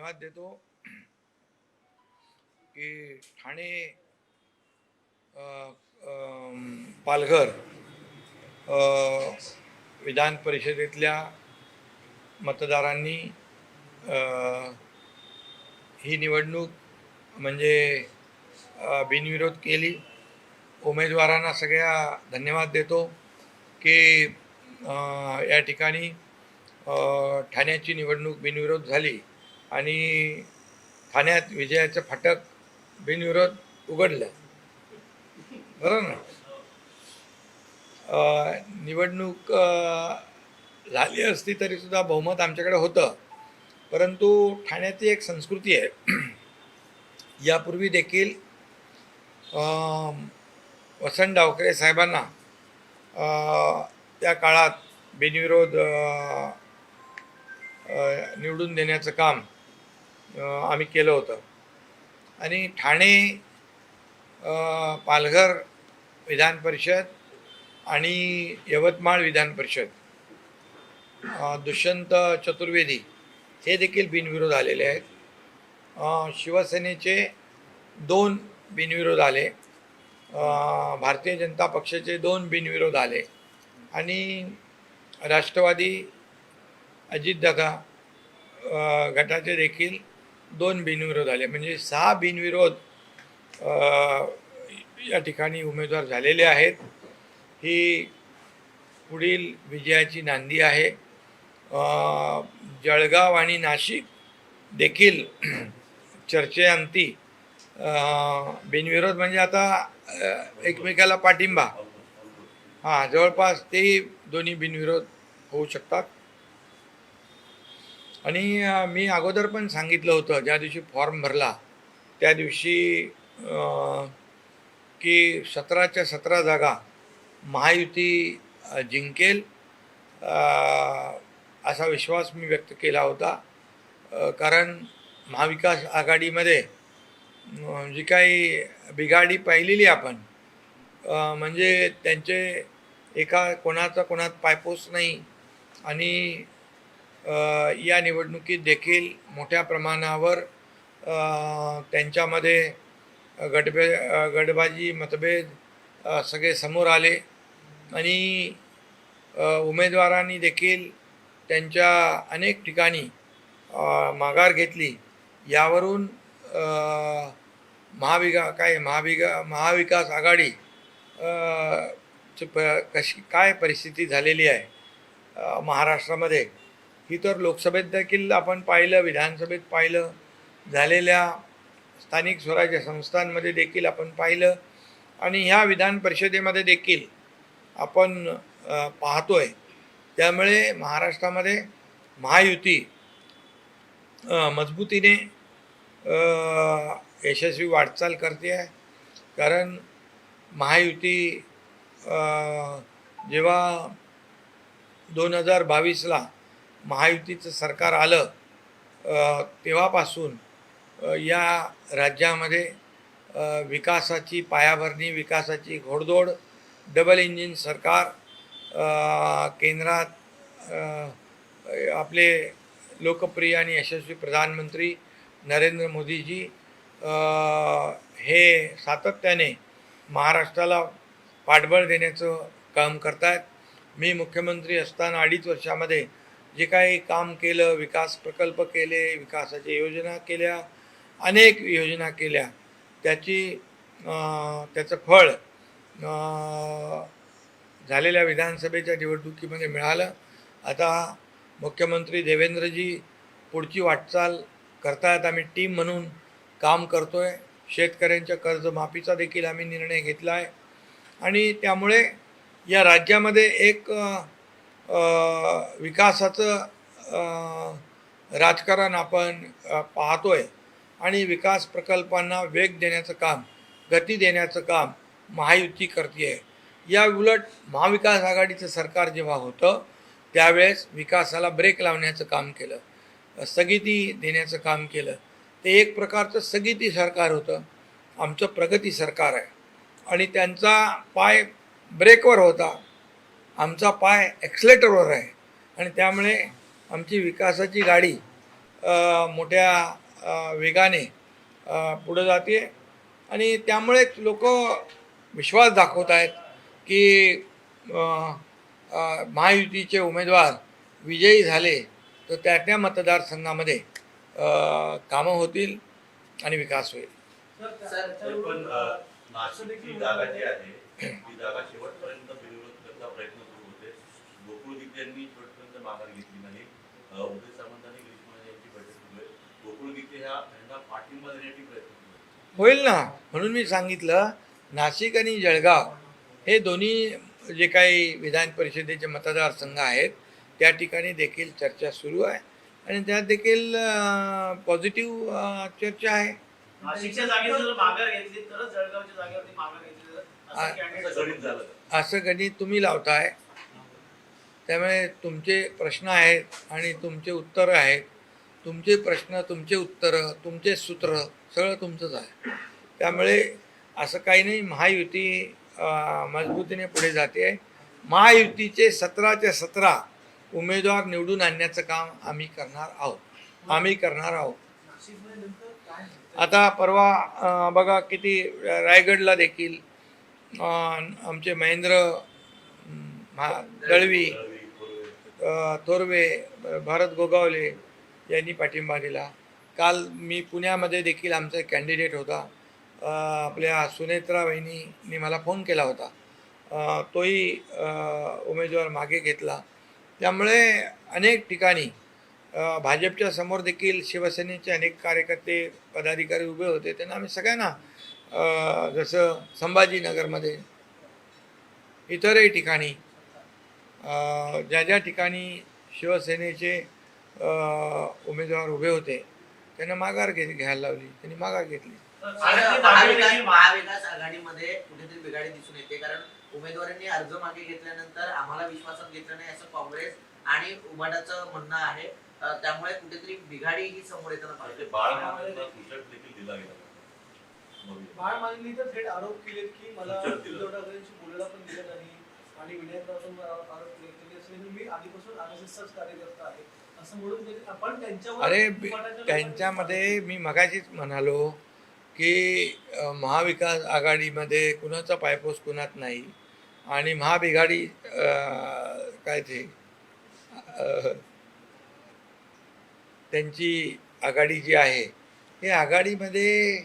धन्यवाद देतो की ठाणे पालघर विधान परिषदेतल्या मतदारांनी ही निवडणूक म्हणजे बिनविरोध केली। उमेदवारांना सगळ्या धन्यवाद देतो की या ठिकाणी ठाण्याची निवडणूक बिनविरोध झाली आणि ठाण्यात विजयाचं फाटक बिनविरोध उघडलं। बरोबर ना? निवडणूक झाली असती तरी सुद्धा बहुमत आमच्याकडे होतं, परंतु ठाण्याची एक संस्कृती आहे। यापूर्वी देखील वसंत डावखरे साहेबांना त्या काळात बिनविरोध निवडून देण्याचं काम आम्ही केलं होतं आणि ठाणे पालघर विधान परिषद आणि यवतमाळ विधान परिषद दुष्यंत चतुर्वेदी हे देखील बिनविरोध आलेले आहेत। शिवसेनेचे 2 बिनविरोध आले, भारतीय जनता पक्षाचे 2 बिनविरोध आले आणि राष्ट्रवादी अजितदादा गटाचे देखील 2 बिनविरोध आले, म्हणजे 6 बिनविरोध या ठिकाणी उमेदवार झालेले आहेत। ही पुढील विजयाची नांदी आहे। जळगाव आणि नाशिक देखील चर्चेअंती बिनविरोध म्हणजे आता एकमेकाला पाठिंबा, जवळपास तेही दोन्ही बिनविरोध होऊ शकतात। आणि मी अगोदर पण सांगितलं होतं, ज्या दिवशी फॉर्म भरला त्या दिवशी की 17च्या 17 जागा महायुती जिंकेल असा विश्वास मी व्यक्त केला होता। कारण महाविकास आघाडीमध्ये जी काही बिघाडी पाहिलेली आपण, म्हणजे त्यांचे कोणात पायपोस नाही आणि या निवडणुकीत देखील मोठ्या प्रमाणावर त्यांच्यामध्ये गटबाजी मतभेद सगळे समोर आले आणि उमेदवारांनी देखील त्यांच्या अनेक ठिकाणी माघार घेतली। यावरून महाविकास आघाडी कशी काय परिस्थिती झालेली आहे महाराष्ट्रामध्ये, ही तर लोकसभेत देखील आपण पाहिलं, विधानसभेत पाहिलं, झालेल्या स्थानिक स्वराज्य संस्थांमध्ये देखील आपण पाहिलं आणि ह्या विधान परिषदेमध्ये देखील आपण पाहतोय। त्यामुळे महाराष्ट्रामध्ये महायुती मजबूतीने यशस्वी वाटचाल करते आहे। कारण महायुती जेव्हा 2022ला महायुतीचं सरकार आलं तेव्हापासून या राज्यामध्ये विकासाची पायाभरणी, विकासाची घोडदौड, डबल इंजिन सरकार, केंद्रात आपले लोकप्रिय आणि यशस्वी प्रधानमंत्री नरेंद्र मोदीजी हे सातत्याने महाराष्ट्राला पाठबळ देण्याचं काम करतात। मी मुख्यमंत्री असताना 2.5 वर्षामध्ये जे काही काम केलं, विकास प्रकल्प केले, विकासाच्या योजना केल्या, अनेक योजना केल्या, त्याचं फळ झालेल्या विधानसभेच्या निवडणुकीमध्ये मिळालं। आता मुख्यमंत्री देवेंद्रजी पुढची वाटचाल करतायत, आम्ही टीम म्हणून काम करतोय। शेतकऱ्यांच्या कर्जमाफीचा देखील आम्ही निर्णय घेतला आहे आणि त्यामुळे या राज्यामध्ये एक विकासाचं राजकारण आपण पाहतोय आणि विकास प्रकल्पांना वेग देण्याचं काम, गती देण्याचं काम महायुती करते आहे। या उलट महाविकास आघाडीचं सरकार जेव्हा होतं त्यावेळेस विकासाला ब्रेक लावण्याचं काम केलं, स्थगिती देण्याचं काम केलं। ते एक प्रकारचं स्थगिती सरकार होतं, आमचं प्रगती सरकार आहे आणि त्यांचा पाय ब्रेकवर होता, आमचा पाय ॲक्सिलेटरवर आहे आणि त्यामुळे आमची विकासाची गाडी मोठ्या वेगाने पुढे जाते आणि त्यामुळेच लोक विश्वास दाखवत आहेत की महायुतीचे उमेदवार विजयी झाले तर त्या मतदारसंघामध्ये कामं होतील आणि विकास होईल. पण नाशिकची जागा जी आहे ती जागा शेवटपर्यंत बिनविरोध करण्याचा प्रयत्न सुरू होते. गोकुळ गीते यांनी शेवटपर्यंत माघार घेतली नाही. उदय सामंत आणि गिरीश महाजन यांची बैठक सुरू आहे. गोकुळ गीते यांना पाठिंबा देण्याची प्रयत्न सुरू आहे. होईल ना, म्हणून मी सांगितलं नाशिक आणि जळगाव हे दोन्ही जे काही विधान परिषदेचे मतदारसंघ आहेत त्या ठिकाणी देखील चर्चा सुरू आहे आणि त्यात देखील पॉझिटिव्ह चर्चा आहे. नाशिकच्या जागेवर जर माघार घेतली तरच जळगावच्या जागेवरती माघार घेतली असं गणित झालं. असं गणित तुम्ही लावताय, त्यामुळे तुमचे प्रश्न आहेत आणि तुमचे उत्तरं आहेत. तुमचे प्रश्न, तुमचे उत्तरं, तुमचे सूत्र सगळं तुमचंच आहे. त्यामुळे असं काही नाही. महायुती मजबूतीने पुढे जाते आहे. महायुतीचे 17च्या 17 उमेदवार निवडून आणण्याचं काम आम्ही करणार आहोत. आता परवा बघा किती रायगडला देखील आमचे महेंद्र दळवी, थोरवे, भारत गोगावले यांनी पाठिंबा दिला. काल मी पुण्यामध्ये देखील आमचा कॅन्डिडेट होता, आपल्या सुनेत्रा वहिनींनी मला फोन केला होता, तोही उमेदवार मागे घेतला. त्यामुळे अनेक ठिकाणी भाजपच्या समोर देखील शिवसेनेचे अनेक कार्यकर्ते पदाधिकारी उभे होते. त्यांना आम्ही सगळ्यांना जसं संभाजीनगरमध्ये इतरही ठिकाणी ज्या ठिकाणी शिवसेनेचे उमेदवार उभे होते त्यांना माघार घ्यायला लावली. त्यांनी माघार घेतली. महाविकास आघाडीमध्ये कुठेतरी बिघाडी दिसून येते, कारण उमेदवारांनी अर्ज मागे घेतल्यानंतर आम्हाला विश्वासात घेतलं नाही असं काँग्रेस आणि उभाटाचं म्हणणं आहे. त्यामुळे कुठेतरी बिघाडी ही समोर येताना पाहिजे. बाळ देखील दिला गेला. बाळ मागणी तर थेट आरोप केलेत की मला उद्धव ठाकरेंशी बोलायला पण दिलं नाही आणि विनयपासून आरोप केले असले मी आधीपासून आरएसएसचाच कार्यकर्ता आहे असं म्हणून आपण त्यांच्यावर. अरे त्यांच्यामध्ये मी मगाशीच म्हणालो की महाविकास आघाडीमध्ये कुणाचा पायपोस कुणात नाही आणि महाबिघाडी काय ते त्यांची आघाडी जी आहे हे आघाडीमध्ये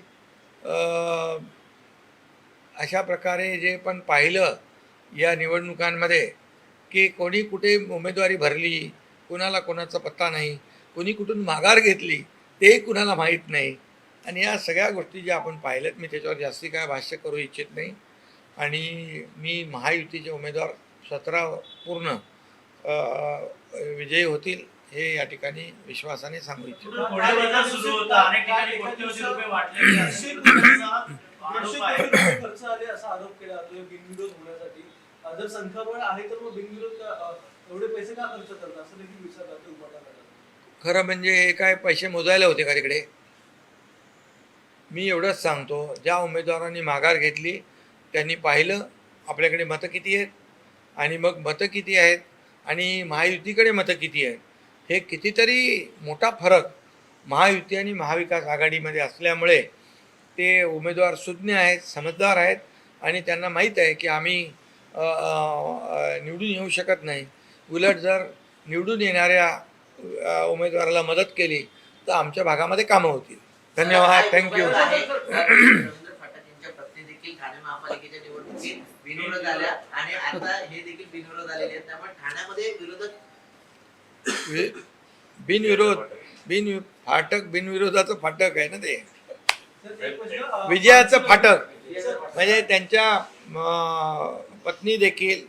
अशा प्रकारे जे पण पाहिलं या निवडणुकांमध्ये की कोणी कुठे उमेदवारी भरली, कुणाला कोणाचा पत्ता नाही, कोणी कुठून माघार घेतली ते कुणाला माहीत नाही. आणि या सगळ्या गोष्टी ज्या आपण पाहिल्यात, मी त्याच्यावर जास्ती काय भाष्य करू इच्छित नाही. आणि मी महायुतीचे उमेदवार 17 पूर्ण विजयी होतील हे या ठिकाणी विश्वासाने सांगू इच्छितो. खर्च आले असा आरोप केला जातोय बिनविरोध होण्यासाठी. जर संख्याबळ आहे तर मग बिनविरोध एवढे पैसे का खर्च करतात असं देखील विचारलं जातं उभाटाला. खरं म्हणजे हे काय पैसे मोजायला होते का तिकडे? मी एवढंच सांगतो, ज्या उमेदवारांनी माघार घेतली त्यांनी पाहिलं आपल्याकडे मतं किती आहेत आणि मग मतं किती आहेत आणि महायुतीकडे मतं किती आहेत, हे कितीतरी मोठा फरक महायुती आणि महाविकास आघाडीमध्ये असल्यामुळे ते उमेदवार सुज्ञ आहेत, समजदार आहेत आणि त्यांना माहीत आहे की आम्ही निवडून येऊ शकत नाही. उलट जर निवडून येणाऱ्या उमेदवाराला मदत केली तर आमच्या भागामध्ये कामं होतील. धन्यवाद. थँक्यू. रवींद्र फाटक यांच्या पत्नी देखील ठाणे महापालिकेच्या निवडणुकीत बिनविरोध आल्या आणि आता हे देखील बिनविरोध आलेले आहेत. त्यामुळे ठाण्यामध्ये फाटक बिनविरोधाचं फाटक आहे ना ते, विजयाचं फाटक. म्हणजे त्यांच्या पत्नी देखील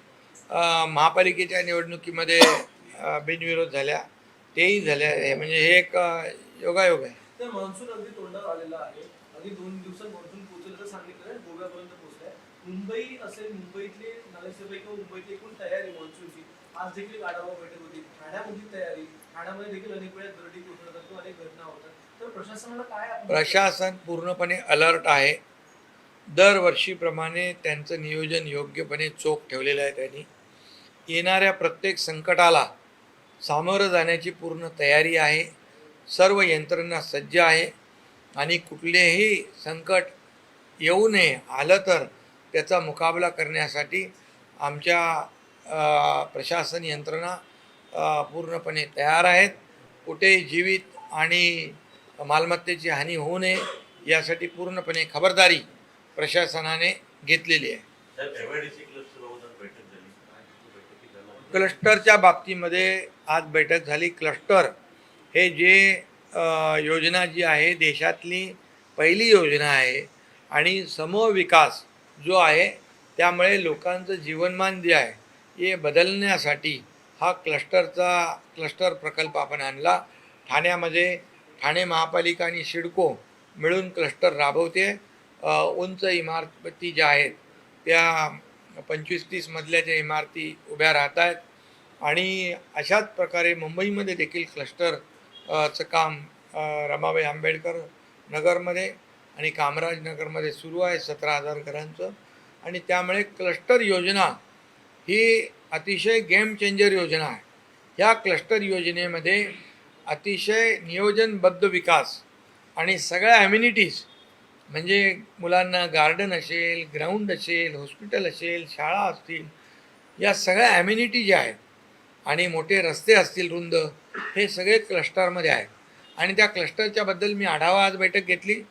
महापालिकेच्या निवडणुकीमध्ये बिनविरोध झाल्या, तेही झाल्या. म्हणजे हे एक योगायोग आहे. तर मान्सून अगदी तोंडावर आलेला आहे. अगदी 2 दिवसात मान्सून पोहोचेल असं सांगितलं, गोव्यापर्यंत पोहोचलाय. मुंबई असेल, मुंबईतले नगरसेवक किंवा मुंबईतली एकूण तयारी मान्सूनची आज देखील आढावा बैठक होती. ठाण्यामधली तयारी, ठाण्यामध्ये देखील अनेक वेळा दरडी कोसळतात किंवा अनेक घटना होतात. तर प्रशासनाला काय? प्रशासन पूर्णपणे अलर्ट आहे. दरवर्षीप्रमाणे त्यांचं नियोजन योग्यपणे चोख ठेवलेलं आहे. त्यांनी येणाऱ्या प्रत्येक संकटाला सामोरं जाण्याची पूर्ण तयारी आहे. सर्व यंत्रणा सज्ज आहे आणि कुठलेही संकट येऊ नये, आलं तर त्याचा मुकाबला करण्यासाठी आमच्या प्रशासन यंत्रणा पूर्णपणे तयार आहेत. कुठेही जीवित आणि मालमत्तेची हानी होऊ नये यासाठी पूर्णपणे खबरदारी प्रशासनाने घेतलेली आहे. MIDC क्लस्टरबाबत बैठक झाली. बैठकीत झाला. क्लस्टरच्या बाबतीमध्ये आज बैठक झाली. क्लस्टर हे जे योजना जी आहे देशातली पहिली योजना आहे आणि समूह विकास जो आहे त्यामुळे लोकांचं जीवनमान जे आहे हे बदलण्यासाठी हा क्लस्टर प्रकल्प आपण आणला. ठाण्यामध्ये ठाणे महापालिका आणि सिडको मिळून क्लस्टर राबवते. उंच इमारती ज्या आहेत त्या 25-30 मजल्याच्या इमारती उभ्या राहत आहेत आणि अशाच प्रकारे मुंबईमध्ये देखील क्लस्टरचं काम रमाबाई आंबेडकर नगरमध्ये आणि कामराज नगरमध्ये सुरू आहे 17,000 घरांचं. आणि त्यामुळे क्लस्टर योजना ही अतिशय गेम चेंजर योजना आहे. ह्या क्लस्टर योजनेमध्ये अतिशय नियोजनबद्ध विकास आणि सगळ्या ॲम्युनिटीज म्हणजे मुलांना गार्डन असेल, ग्राउंड असेल, हॉस्पिटल असेल, शाळा असतील, या सगळ्या ॲम्युनिटी ज्या आहेत आणि मोठे रस्ते असतील रुंद, हे सगळे क्लस्टरमध्ये आहेत. आणि त्या क्लस्टरच्याबद्दल मी आढावा आज बैठक घेतली.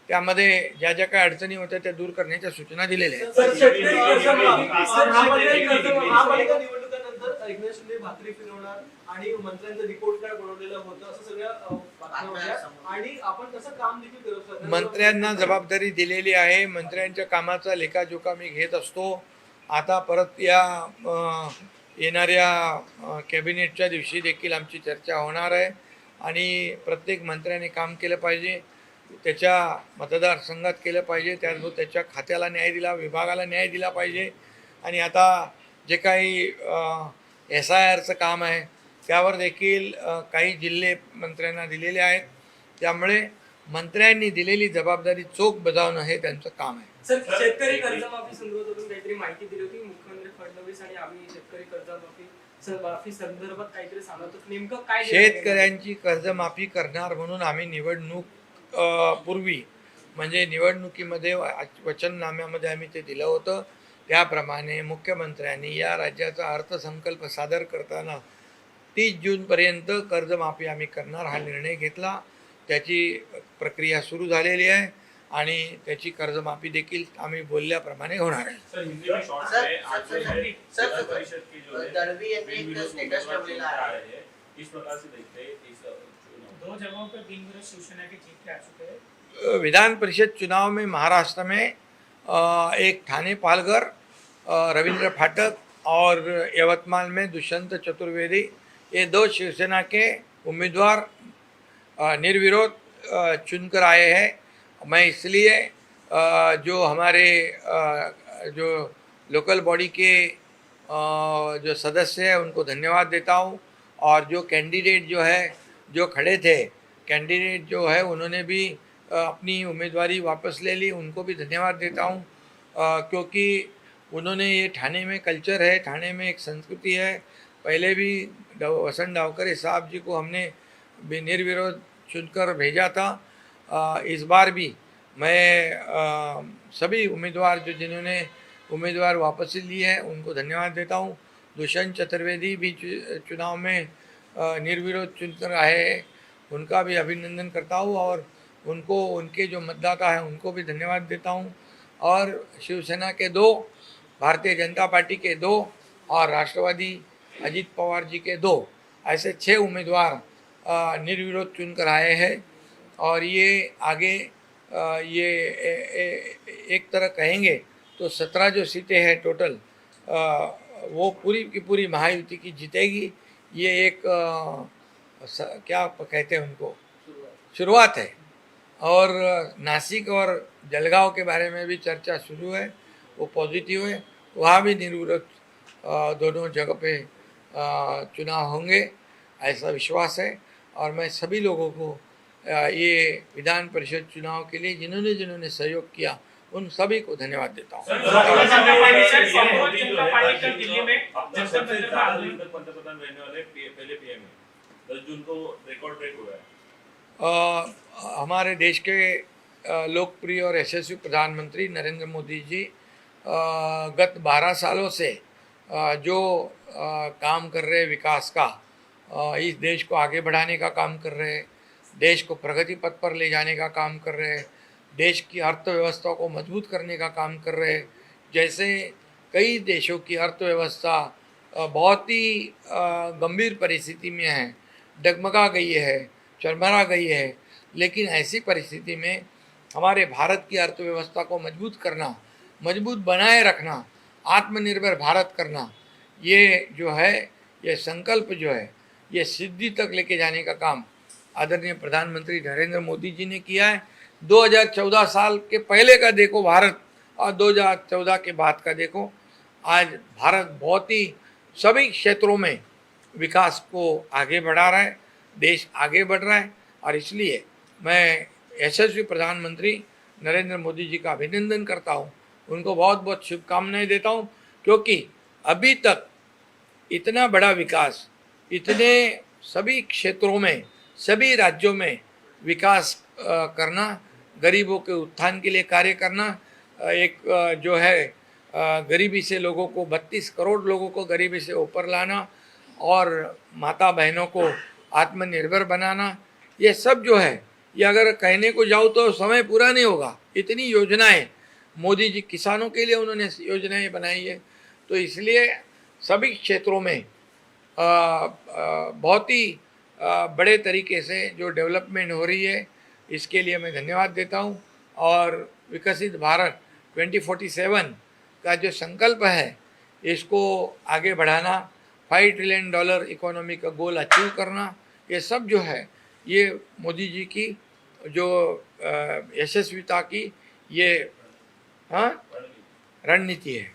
त्यामध्ये ज्या ज्या काही अडचणी होत्या त्या दूर करण्याच्या सूचना दिलेल्या आहेत. महापालिका निवडणुकांनंतर एकनाथ शिंदे भाकरी फिरवणार आणि मंत्र्यांचं रिपोर्ट कार्ड बनवलेलं होतं असं सगळ्या बातम्या होत्या. आणि आपण कसं काम देखील करू शकतो. मंत्र्यांना जबाबदारी दिलेली आहे. मंत्र्यांच्या कामाचा लेखाजोखा मी घेत असतो. आता परत या येणाऱ्या कॅबिनेटच्या दिवशी देखील आमची चर्चा होणार आहे आणि प्रत्येक मंत्र्याने काम केलं पाहिजे, त्याच्या मतदारसंघात केलं पाहिजे, त्याबरोबर त्याच्या खात्याला न्याय दिला, विभागाला न्याय दिला पाहिजे. आणि आता जे काही SIRचं काम आहे त्यावर देखील काही जिल्हे मंत्र्यांना दिलेले आहेत. त्यामुळे मंत्र्यांनी दिलेली जबाबदारी चोख बजावणं हे त्यांचं काम आहे. सर, शेतकरी कर्जमाफी संदर्भात काहीतरी माहिती दिली होती. मुख्यमंत्री फडणवीस आणि आम्ही शेतकरी कर्जमाफी संदर्भात काहीतरी सांगत होतो. नेमकं काय शेतकऱ्यांची कर्जमाफी करणार म्हणून आम्ही निवडणूक पूर्वी म्हणजे निवडणुकीमध्ये वचननाम्यामध्ये आम्ही ते दिलं होतं. त्याप्रमाणे मुख्यमंत्र्यांनी या राज्याचा अर्थसंकल्प सादर करताना 30 जूनपर्यंत कर्जमाफी आम्ही करणार हा निर्णय घेतला. त्याची प्रक्रिया सुरू झालेली आहे आणि त्याची कर्जमाफी देखील आम्ही बोलल्याप्रमाणे होणार आहे. दळवी यांनी एक स्टेटस ठेवलेला आहे. इस प्रकार से देखते हैं इस चुनाव 2 जगहों पे 3 विरोध शिवसेना के जीत के आ चुके हैं. विधान परिषद चुनाव में महाराष्ट्र में एक ठाणे पालघर, रविंद्र फाटक और यवतमाल में दुष्यंत चतुर्वेदी, ये 2 शिवसेना के उम्मीदवार निर्विरोध चुनकर आए हैं. मैं इसलिए जो हमारे जो लोकल बॉडी के जो सदस्य हैं उनको धन्यवाद देता हूँ. और जो कैंडिडेट जो है जो खड़े थे कैंडिडेट जो है उन्होंने भी अपनी उम्मीदवारी वापस ले ली, उनको भी धन्यवाद देता हूँ. क्योंकि उन्होंने ये ठाणे में कल्चर है, ठाणे में एक संस्कृति है. पहले भी वसंत डावकरे साहब जी को हमने निर्विरोध चुनकर भेजा था. इस बार भी मैं सभी उम्मीदवार जिन्होंने उम्मीदवार वापसी ली है उनको धन्यवाद देता हूँ. दुष्यंत चतुर्वेदी भी चुनाव में निर्विरोध चुनकर आए हैं, उनका भी अभिनंदन करता हूँ और उनको उनके जो मतदाता हैं उनको भी धन्यवाद देता हूँ. और शिवसेना के 2, भारतीय जनता पार्टी के 2 और राष्ट्रवादी अजीत पवार जी के 2, ऐसे 6 उम्मीदवार निर्विरोध चुनकर आए हैं. और ये आगे ये एक तरह कहेंगे तो 17 जो सीटें हैं टोटल वो पूरी की पूरी महायुति की जीतेगी. ये एक क्या कहते हैं उनको शुरुआत है. और नासिक और जलगांव के बारे में भी चर्चा शुरू है, वो पॉजिटिव है. वहाँ भी निर्विरोध दोनों जगह पे चुनाव होंगे ऐसा विश्वास है. और मैं सभी लोगों को ये विधान परिषद चुनाव के लिए जिन्होंने सहयोग किया उन सभी को धन्यवाद देता हूँ. पंतप्रधान रहने वाले पहले PM है. 10 जून को रिकॉर्ड ब्रेक हुआ है. हमारे देश के लोकप्रिय और यशस्वी प्रधानमंत्री नरेंद्र मोदी जी गत 12 सालों से जो काम कर रहे विकास का, इस देश को आगे बढ़ाने का काम कर रहे, देश को प्रगति पथ पर ले जाने का काम कर रहे, देश की अर्थव्यवस्था को मजबूत करने का काम कर रहे। जैसे कई देशों की अर्थव्यवस्था बहुत ही गंभीर परिस्थिति में है, डगमगा गई है, चरमरा गई है, लेकिन ऐसी परिस्थिति में हमारे भारत की अर्थव्यवस्था को मजबूत करना, मजबूत बनाए रखना, आत्मनिर्भर भारत करना, ये जो है, ये संकल्प जो है, ये सिद्धि तक लेके जाने का काम आदरणीय प्रधानमंत्री नरेंद्र मोदी जी ने किया है। 2014 साल के पहले का देखो भारत और 2014 के बाद का देखो, आज भारत बहुत ही सभी क्षेत्रों में विकास को आगे बढ़ा रहा है, देश आगे बढ़ रहा है। और इसलिए मैं यशस्वी प्रधानमंत्री नरेंद्र मोदी जी का अभिनंदन करता हूँ, उनको बहुत बहुत शुभकामनाएं देता हूँ, क्योंकि अभी तक इतना बड़ा विकास, इतने सभी क्षेत्रों में, सभी राज्यों में विकास करना, गरीबों के उत्थान के लिए कार्य करना, एक जो है गरीबी से लोगों को 32 करोड़ लोगों को गरीबी से ऊपर लाना और माता बहनों को आत्मनिर्भर बनाना, ये सब जो है, ये अगर कहने को जाऊँ तो समय पूरा नहीं होगा। इतनी योजनाएं मोदी जी, किसानों के लिए उन्होंने योजनाएं बनाई है। तो इसलिए सभी क्षेत्रों में बहुत ही बड़े तरीके से जो डेवलपमेंट हो रही है, इसके लिए मैं धन्यवाद देता हूँ। और विकसित भारत 2047 का जो संकल्प है, इसको आगे बढ़ाना, $5 ट्रिलियन इकोनॉमी का गोल अचीव करना, ये सब जो है, ये मोदी जी की जो यशस्विता की ये रणनीति है।